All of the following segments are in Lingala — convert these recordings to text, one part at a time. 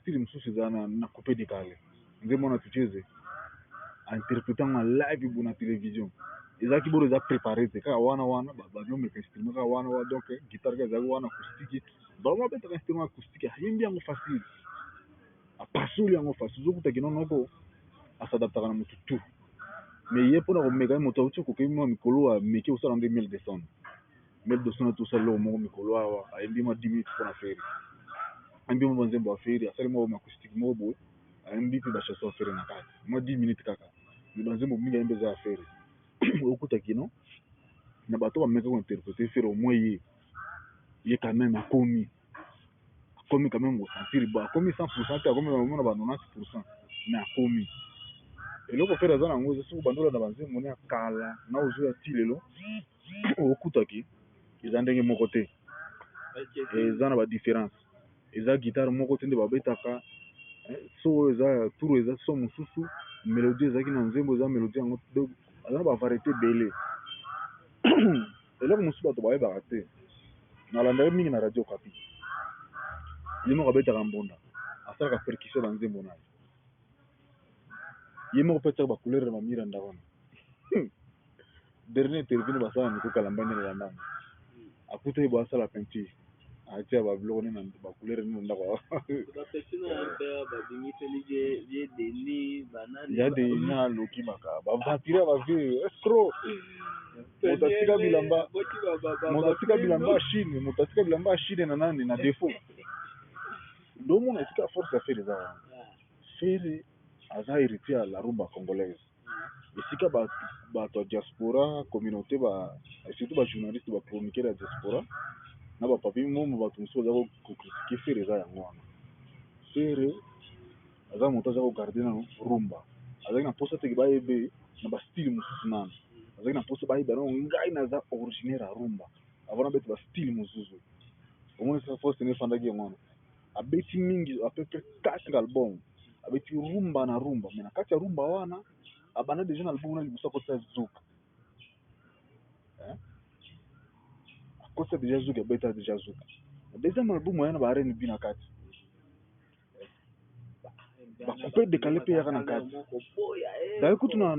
style mosusu eza na coupé décalé nzembo na tucheze interprétant en live bu na télévision ezalaki boro eza préparé te kaka wana babiomeka instrument kaka wana donc guitare kaka ezalaki wana acoustique bango abetaka instrument acoustique ayembi yango facile apasoli yango facile ozokutaki nonoko asadaptaka na motu tu mais ye mpona komeka ye moto auti kokemi mwa mikolo ameki osala nde 1200 na tosala eloko moko mikolo awa ayembi mwa 10 minutes mpona fere ayembi mwa banzembo afere asali mwa acoustique moko boye ayembi mpe bachanson afere na kati mwa 10 minutes kaka mais banzembo mingi ayembi eza afere okutaki no na bato bameka kointerpréter fere au moins ye quand même akomi quand même kosentir bo akomi 100% te akomi na ba 90% mais akomi eloko fere aza nango eza soki bandola na banzembo ne ya kala na ozoya ti lelo okutaki eza ndenge moko te eza na badifférence eza guitare moko te nde babetaka so oyo eza tour eza so mosusu mélodie ezalaki na nzembo eza mélodie yango aza na bavariété ebele eloko mosusu bato bayebaka te nalandaki mingi na radio kapi ye moko abetaka mbonda asalaka percussion na nzembo na ye moko mpe atiaka bacouleur na bamira ndako wana dernier interview basala miko kalambani na landanga akuta ye bo asala peinture atia babiloko nde na bacouleur nde na ndako ya deni na loki maka bavatire ya bavie escro moto atika bilamba chine moto atika bilamba ya chine na nani na défaut ndomona esika force ya fere eza wana fere aza héritier ya la rumba congolaise esika bato ya diaspora communauté surtout bajournaliste bachroniqueur ya diaspora na bapapi momo bato mosusu baza kokritike fere eza yango wana fere aza moto aza kogarde nano rumba azalaki na mposa teke bayebe na bastyle mosusu nano azalaki na mposa bayeba nano ngai naza originaire ya rumba avant nabeti bastyle mosusu omonisa force nefandaki yango wana abeti mingi apepe 4 album abeti rumba na rumba mais na kati ya rumba wana abanda déjà na album na liboso akotisa zouk akotisa déjà zouk abeta déjà zouk deuxième album wana ba R&B na kati bacoupé décalé mpe yaka na kati d'ailleurs kutu na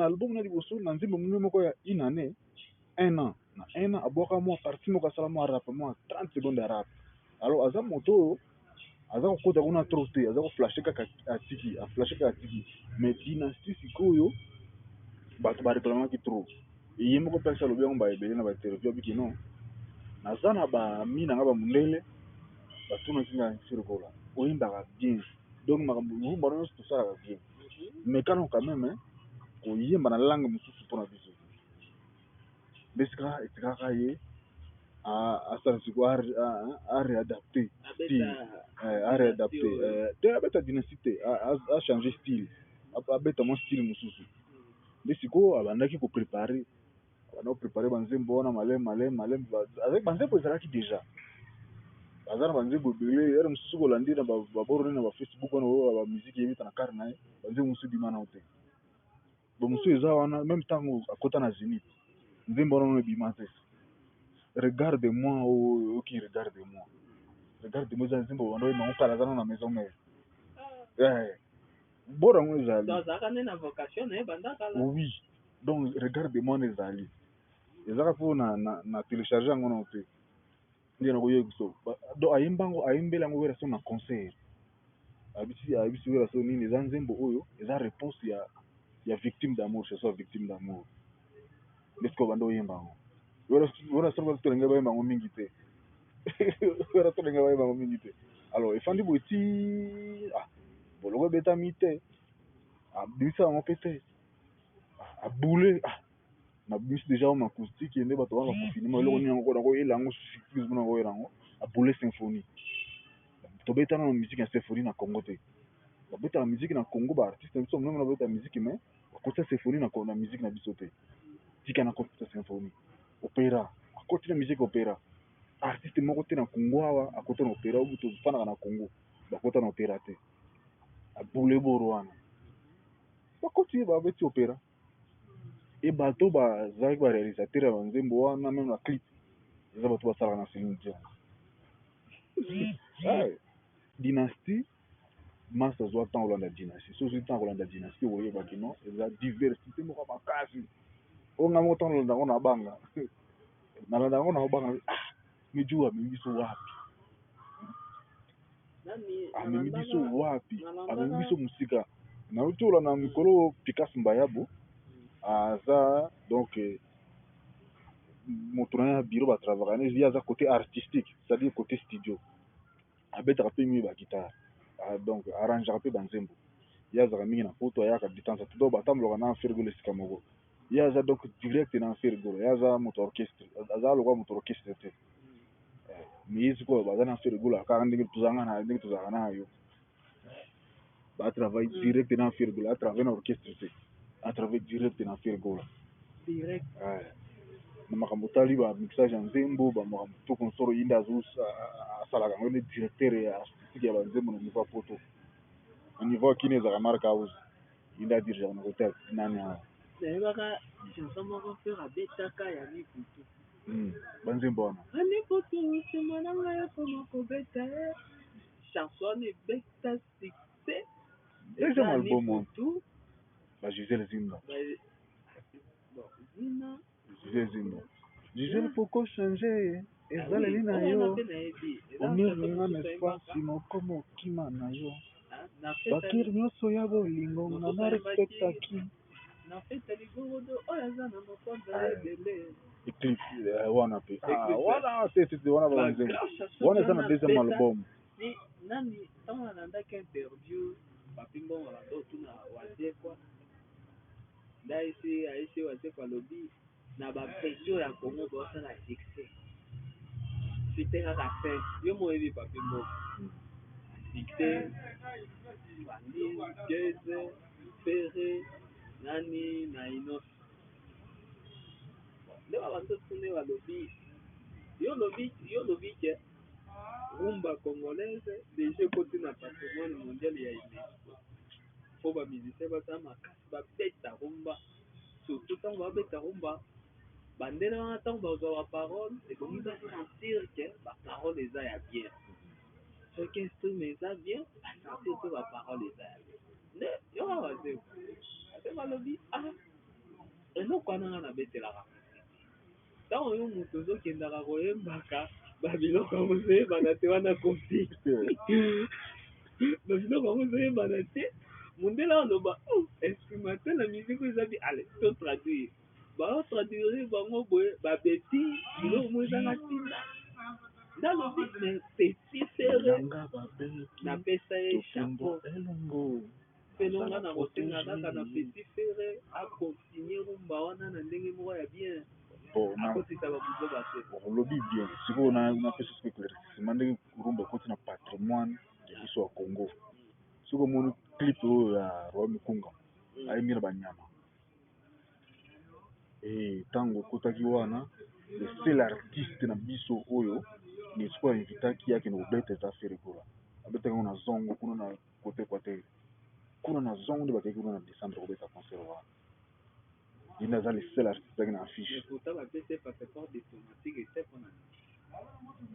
album na liboso na nzembo moko ya une année un an na un an abwaka mwa partie moko asala mwa rap mwa 30 secondes ya rap alors aza moto oyo aza kokota kuna trop te aza koflashe kaka atiki aflashe kaka atiki mais dynastie sikoyo bato bareklamaki trop ye moko mpe alobi yango baebele na bainterview abiki non naza na bami nanga bamundele batunaki nga sirikola oyembaka bien donc makambo rumba nyonso tosalaka bien mais kana quand même koyemba na langue mosusu mpona biso nde etikaka ye asala siko aréadapté te abeta dynastie te achange style abeta mwa style mosusu nde sikoyo abandaki koprépare abanda koprépare banzembo wana maleme avec banzembo ezalaki déjà aza na banzembo ebele ere mosusu kolandi na baboro na bafacebook wana oyo bamusike yebita na kare na ye banzembo mosusu ebima nao te bamosusu eza wana même ntango akota na zénith nzembo wana ono ebima te regarde moi oki regarde moi eza nzembo banda oyebango kala aza nano na maison mare bora yango ezali oui donc regarde moi wana ezali ezaka mpo na télécharge yango nano te nde nakoyoki so donc ayembeli yango wera so na concert ayebisi wera so nini eza nzembo oyo eza réponse ya victime d'amour chanson ya victime d'amour nde sikoyo banda oyemba yango wera so tolingai bayemba yango mingi te wera tolingai bayemba yango mingi te alors efandi boye ti boloko ebetami te abimisa yango mpe te abule nabimisi déjà oma acoustique nde bato wana baconfinement eloko nini yango kona koyela yango surprise mpona koyela yango abule symphonie tobetana na musique ya symphonie na Congo te babetaka musique na Congo baartiste biso mnongo babeta musique mais bakotisa symphonie na musique na biso te tika na kotisa symphonie opéra akoti na musique opéra artiste moko te na Congo awa akota na opéra oyo tofanaka na Congo bakota na opéra te abule boro wana bakoti babeti opéra e bato bazalaki baréalisateur ya banzembo wana même na clip eza bato basalaka na Céline Dion dynastie master azwa ntango kolanda dynastie soki ntango kolanda dynastie oyebaki non eza diversité moko makasi oyo ngai moko ntango nalanda yango na banga nalanda yango na obanga mijuku amemi biso wapi amemi biso wapi amemi biso mosika nauti olanda mikolo Picasso Mbayabo aza donc moto na ye ya biro batravaka ne ye aza côté artistique c'est-à-dire côté studio abetaka mpe mingi baguitare donc arrangeaka mpe banzembo ye azalaka mingi na poto ayaka de temps à temps donc batambolaka na fergolo esika moko ye aza donc direct na fergolo ye aza moto orchestre aza lokwa moto orchestre te mais ye sikoyo baza na fergolo kaka ndenge tozalaka na yo batravaille direct na fergolo atravaille na orchestre te atravaille direct na fergolo na makambo tali bamixage ya nzembo bamakambo to consoro ye nde asalaka yango nde directeur ya artistique ya banzembo na niveau ya poto na niveau ya kini ezalaka mark house ye nde adirigaka na kote nani awa nayebaka chanson moko mpe abetaka ya mibutu banzembo wana amibutu nsima na ngai okoma kobeta chanson wana ebeta succès deuxième album wana ba Gisèle Zinga Gisèle poko changer ezaleli na yo omiringa na espasi moko mokima na yo bakiri nyonso ya bolingo nga na respectaki na feta ligorodo oyo aza na mokonza ebele eclipse wana pe wana te wana banzembo wana eza na deuxième album ni nani ntango nalandaki interview papi mbongo bando otuna wazekwa ndaisi aisi wazekwa alobi na bapresio ya kongo baosala succès site kaka fin yo moyebi papi mbongo succès bandi geze fere nani na inos nde babando tune balobi yo lobi ke rumba congolaise déjà ekoti na patrimoine mondial ya UNESCO mpo bamusicien baza makasi babeta rumba surtout ntango babeta rumba bandele wana ntango bazwa baparole ebongi basentir ke baparole eza ya bien soki instrument eza bien basentir mpe baparole eza ya bien nde yo babazeko ate balobi eloko wana nga nabetelaka ntango yo moto ozokendaka koyembaka babiloko yango ozoyebana te wana kofi babiloko yango ozoyebana te mondele aloba instrumental na musique eza bi ale to traduire baotraduire bango boye babeti biloko mo eza na ntina ndalobi me peti fere napesa ye chapeau mpenonga na kosenga kaka na peti fere akontinue rumba wana na ndenge moko ya bien akotisa babuzo base olobi bien sikoyo napesa soki éclaircissement ndenge rumba ekoti na patrimoine ya biso ya congo soki omoni clip oyo ya roi mukunga ayembi na banyama ntango ekotaki wana le seul artiste na biso oyo nesiko ainvitaki akende kobeta eza fergola abetaki yango na zongo kuna na kote equateur kuna na zongo nde bakeki kuna na décembre kobeta concert wana ye nde aza le seul artiste aki na affiche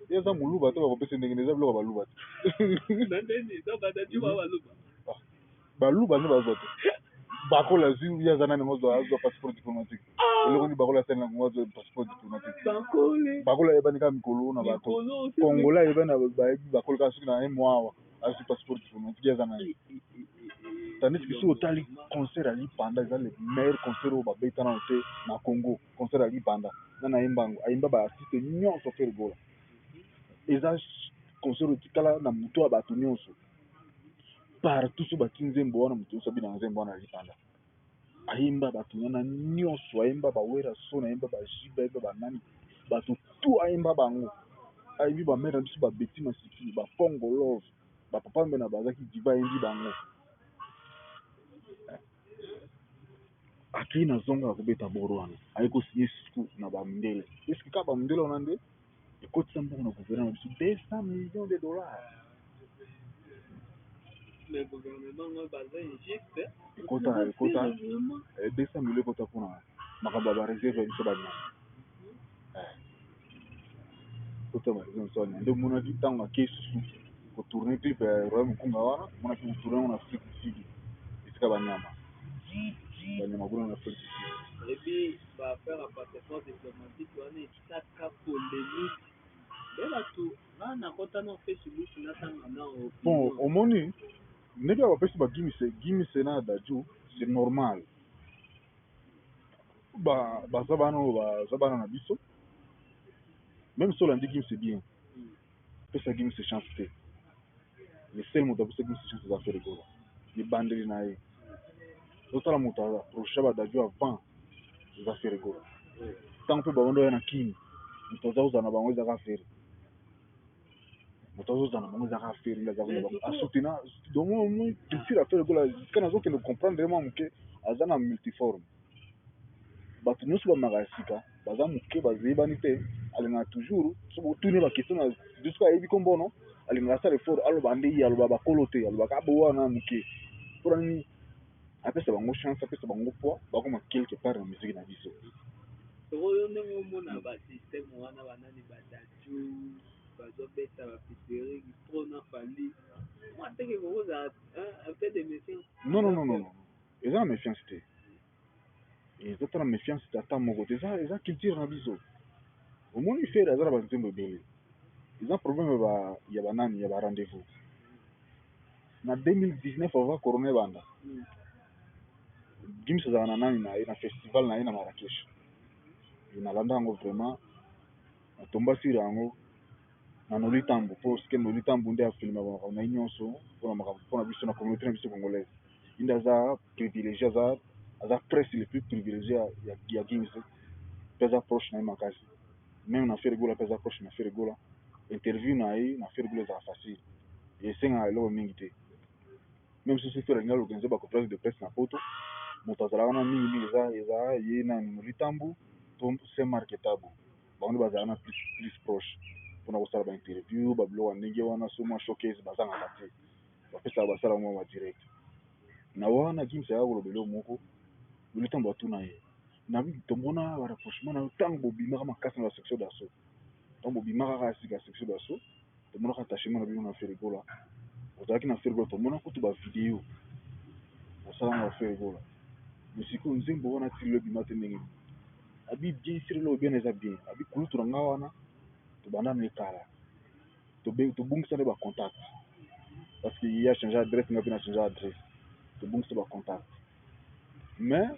ye eza moluba te bakopesa ndenge eza biloko baluba te baluba nde bazwa te bakola azwi ye aza nani ngo azwa passeport diplomatique eloko nini bakola asali nango azwa passeport diplomatique bakola ayebani kaka mikolo na bato kongola ayebani bayebi bakola kaka soki na ye mwa awa azwi passeport diplomatique ye aza nani tandis que soki otali concert ya lipanda eza le meilleur concert oyo babeta nano te na congo concert ya lipanda nani ayembango ayemba baartiste nyonso fergola eza concert oyo etikala na moto ya bato nyonso partout so bati nzembo wana moto nyonso abina nzembo wana ya lipanda ayemba bato wana nyonso ayemba bawera soni ayemba bajiba ayemba banani bato tu ayemba bango ayembi bamere na biso babeti masiki bapongo love bapapa mbe na bazaki diva ayembi bango akei na zongo ya kobeta boro wana aye kosinye siku na bamundele eske kaka bamundele wana nde ekotisa mbongo na gouvernement na biso 200 millions de dollars ekota 200 millions ekota mpona makambo ya bareserve ya biso banyama ekota bareserve biso banyama nde omonaki ntango akei susu tourner clip ya Royal Mukunga wana mona ki tourner en Afrique du Sud isika banyama kuna en Afrique du Sud et puis va faire un passeport diplomatique wana etaka polémique nde bato baa na kota na Facebook natanga na bon opinion omoni ndenge bapesi bagimise na Dadju c'est normal baza bana na biso même si olandi Gims c'est bien pesa Gims chance te le seul moto apesa Gims chance eza fe rigola libandeli na ye totala moto aproche badadju avant eza fe rigola ntango mpe babondo oya na kini moto aza kozala na bango ezaka fere moto azozala na bango ezaka fere nde aza kozala bango asutena donc culture afe rigola sika nazokende comprendre mwa moke aza na multiforme bato nyonso bamaka ya sika baza moke bazeyebani te alingaka toujours soki otuni baquestion na jusqu'à ayebi kombono alingaka asala effort aloba nde ye aloba bakolo te alobaka abowana moke mpona nini apesa bango chance apesa bango poids bakoma quelque part na musique na biso oyo ndenge omona basysteme wana banani badaju bazobeta bapiteri mpona fali mwa ndenge kokozala un peu de méfiance non eza na méfiance te eza ta na méfiance te ata moko te eza culture na biso omoni fere aza na banzembo ebele eza problème ya banani ya barendez-vous na 2019 avant corona ebanda Gims azala na nani na ye na festival na ye na Marrakech nalanda yango vraiment natomba sire yango na Noli Tambo mpo sike Noli Tambo nde afilma makambo na ye nyonso mpona biso na communauté na biso congolaise inde aza privilégié aza presque le plus privilégié ya Gims mpe aza proche na ye makasi même na ferigola mpe aza proche na ferigola interview na ye na ferigola ezala facile esengaka eloko mingi te même soki fere alingi alorganize baconférence de presse na poto moto azalaka na mingi eza ye na Noli Tambo to Saint Marc Etabo bango nde bazala na plus proche mpona kosala bainterview babiloko ya ndenge wana so mwa showcase bazangaka te bapesaka basala mwa ba direct na wana Gims ayaka koloba eloko moko Noli Tambo atuna ye nabi tomona barapprochement na yo ntango bobimaka makasi na basection d'assaut ntango bobimaka kaka sika section d'assaut tomonaka attachement na bino na ferigola ozalaki na ferigola tomona kutu bavideo osalanga na ferigola mais sikoyo nzembo wana tirilo ebima te ndenge abi bien sirilo bien eza bien abi kulutu na nga wana tobanda na ekala tobungisa nde bacontact parce que ye achange adresse nga mpe na change adresse tobungisa bacontact mais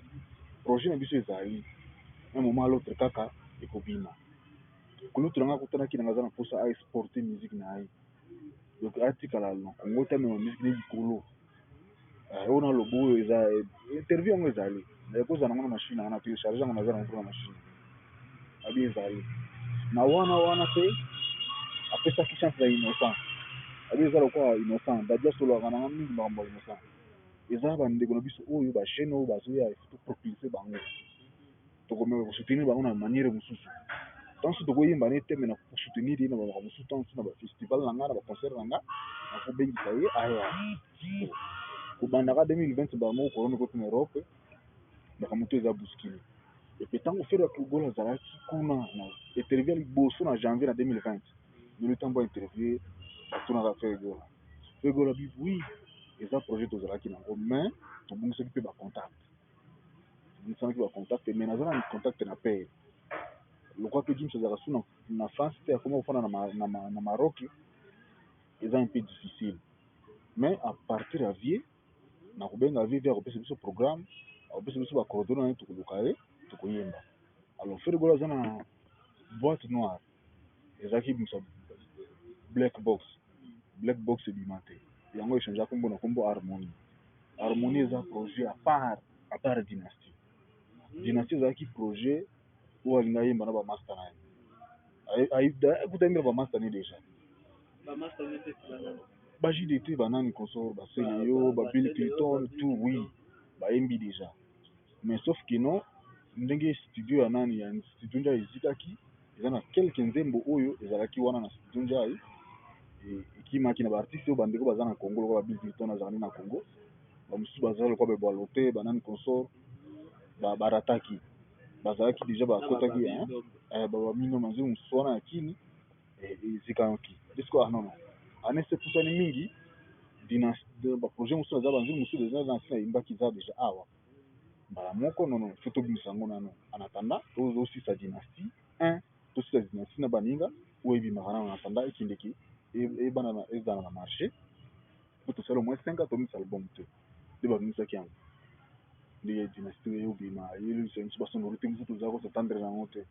projet na biso ezali un moment à l'autre kaka ekobima kulutu na nga kutanaki na nga aza na mposa aexporte musique na ye donc atikala na congo te amema musique ne likolo oyo na lobo oyo eza interview yango ezali ekozala nango na machine nanga na télécharge yango naza nango na machine abi ezali na wana pe apesaki chance ya innocent abi eza lokola innocent dadi asololaka nanga mingi makambo ya innocent eza bandeko na biso oyo bachaine oyo bazoya topropulse bango tokomeka kosoutenir bango na manière mosusu ntanso tokoyemba ne teme na kosoutenir ye na bamaka mosusu ntanso na bafestival na nga na baconcert na nga nakobengisa ye aya kobandaka 2020 bamoko korona ekoti na Europe makambo to eza bouscule epe ntango fere ya Kogolo azalaki kuna na interview ya liboso na janvier na 2020 Noli Tambo interview batunaka Fegola bi oui eza projet tozalaki nango mais tobungisaki mpe bacontact mais naza na contact na pere lokwa mpe Gims azalaka su na France te akoma kofanda na Maroc eza un peu difficile mais à partir ya vie nakobenga vie akopesa biso programme akopesa biso bacoordonne na ye tokoluka ye tokoyemba alors Fegola aza na boîte noire ezalaki biso black box ebima te yango echange kombo na kombo harmonie eza projet à part dynastie ezalaki projet oyo alingi ayemba na bamaster na ye akuta yembela bamaster ne déjà baJDT banani consort basele yo babill Clinton tout oui bayembi déjà mais sauf que non ndenge studio ya nani ya studio ndia ezikaki eza na quelque nzembo oyo ezalaki wana na studio ndia ekimaki na baartiste oyo bandeko baza na Congo lokola babill Clinton azalaki na Congo bamosusu bazala lokola bebwalote banani consort barataki bazalaki déjà bakotaki babamino manzembo mosusu wana ya kini ezikaki non anese pusani mingi dynastie ba projet mosusu aza banzeli mosusu eza na ntina yimbaki eza déjà awa mbala moko nono fo tobimisa yango nano en attendant tozosisa dynastie 1 tosisa dynastie na baninga oyo ebimaka nano en attendant ekendeki ebana na ezala na marché po tosala au moins 5 ans tobimisa album te nde babimisaki yango nde dynastie eyobima eyelisa biso basonoro te mosusu toza kosatandre nango te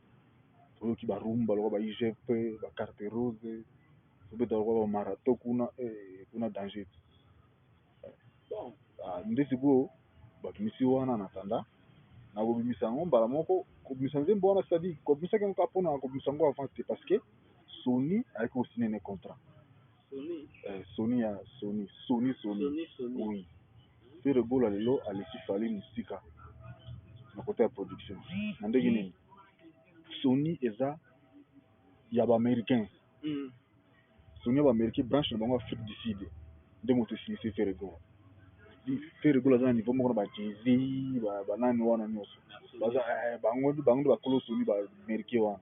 toyoki barumba lokwa ba igp bacarte rose tobeta lokwa bamarathon kuna danger Bon, nde sikoyo babimisi wana na tanda na kobimisa yango mbala moko kobimisa nzembo wana c'est-à-dire kobimisaki yango kaka mpona kobimisa yango avant te parce que Sony ayaki kosine ne contrat Sony. Sony oui Fere Gola lelo aleki fali musika na côté ya production na ndenge nini Sony eza ya baaméricain Sony ya baaméricain branche na bango Afrique du Sud nde moto esilisi Fere Gola Fere Gola aza na niveau moko na ba Jay-Z banani wana nyonso baza bango nde bakolo Sony baaméricain wana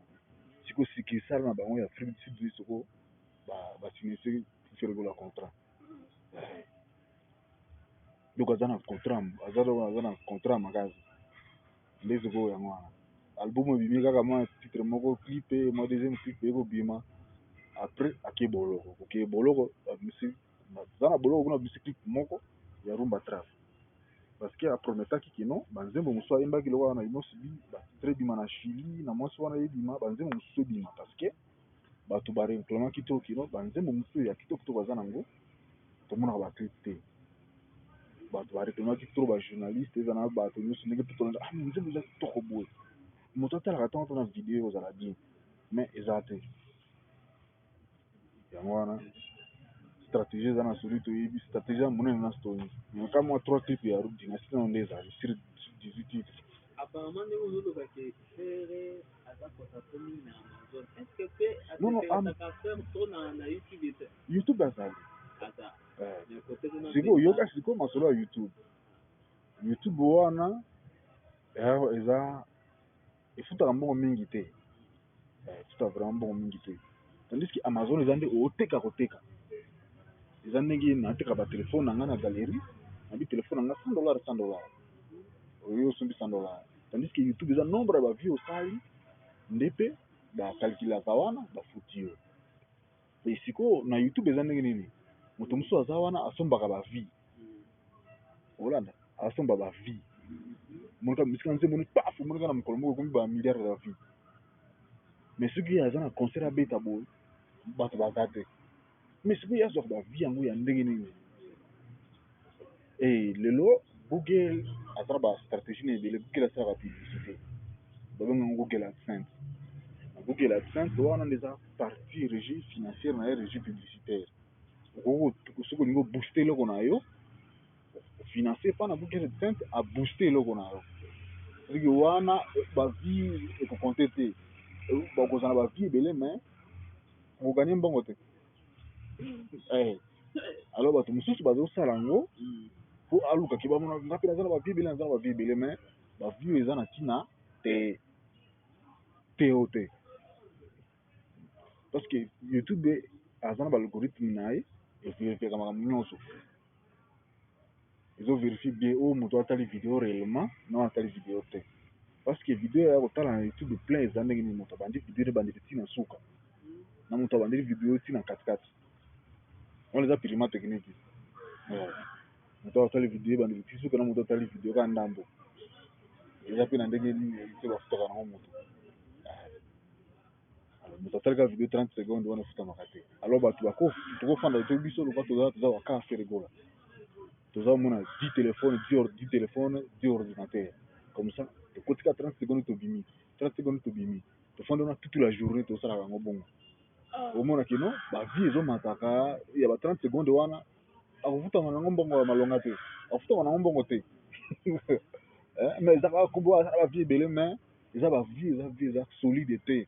sikoyo sikisala na bango ya Afrique du Sud sikoyo basinisi Fere Gola contrat donc aza na contrat makasi nde sikoyo yango wana album ebimi kaka mwa titre moko clip mwa deuxième clip ekobima après ake boloko oke boloko babimisi aza na boloko kuna babimisi clip moko ya rumba trap parce que aprometaki kino banzembo mosusu ayembaki lokwa wana inosibi batitre ebima na chili na mwasi wana ebima banzembo mosusu ebima parce que bato bareclamaki to kino banzembo mosusu ya kitoko baza nango tomonaka baclip te bato bareclamaki tro bajournaliste eza na bato nyonso ndenge mpe tolanda nzembo eza kitoko boye moto atalaka ntango to na video ozala bien mais eza te yango wana stratégie eza na Sony toyebi stratégie ya monene na Sony ka mwa 3 clip ya dynastie nano nde ezali sur 18 titres apparemment ndenge ozolobaki Fere aza kosato mingi na Amazon est-ce que mpe atepekataka faire to na YouTube te YouTube azali aza sikoyo oyoka sikoyo masolo ya YouTube wana eza efutaka mbongo mingi te efutaka vraiment mbongo mingi te tandis que Amazon eza nde oteka koteka eza ndenge nateka batelefone na ngai na galerie nabi telefone na ngai $100 oyo osombi $100 tandis que YouTube eza nombre ya bavie osali nde mpe bakalkulaka wana bafuti yo e sikoyo na YouTube eza ndenge nini moto mosusu aza wana asombaka bavie olanda asomba bavie monika misika nzembo paf omonika na mokolo moko ekomi bamilliard ya vie mais soki aza na concert abeta boye bato baza te mais sikoyo azwaka bavie yango ya ndenge nini lelo Google aza na bastratégie na ebele Google asalaka publicité babenga yango Google AdSense na Google AdSense wana nde eza partie régie financière na ye régie publicitaire soki olingi obooste eloko na yo ofinance mpa na Google AdSense abooste eloko na yo soki wana bavie ekokonte te bakozala bavie ebele mais okoganye mbongo te alors bato mosusu bazosala yango po alukaki bamona nga mpe naza na bavie ebele mais bavie eza na ntina te o te parce que YouTube aza na baalgorithme na ye everifiaka makambo nyonso ezoverifie bien oyo moto atali video réellement na atali video te parce que video ya kotala na YouTube plein eza ndenge nini moto abandi video ebandeli ntina suka na moto abandeli video ntina katikati wana eza pirima technique moto atali video ebandeli ti suka na moto atali video ka ndambo eza mpe na ndenge nini te bafutaka nango moto moto atalika video 30 secondes wana efutamaka te alors bato tokofanda to biso lokwa toza waka Fere Gola toza omona 10 téléphone 10 ordinateur comme ça tokotika 30 secondes tobimi tofanda wana toute la journée tosalaka yango bongo omona kino bavie ezomataka ya ba 30 secondes wana akofutama nango mbongo ya malonga te akofutama nango mbongo te mais ezaka kombo asala bavie ebele mais eza bavie eza solide te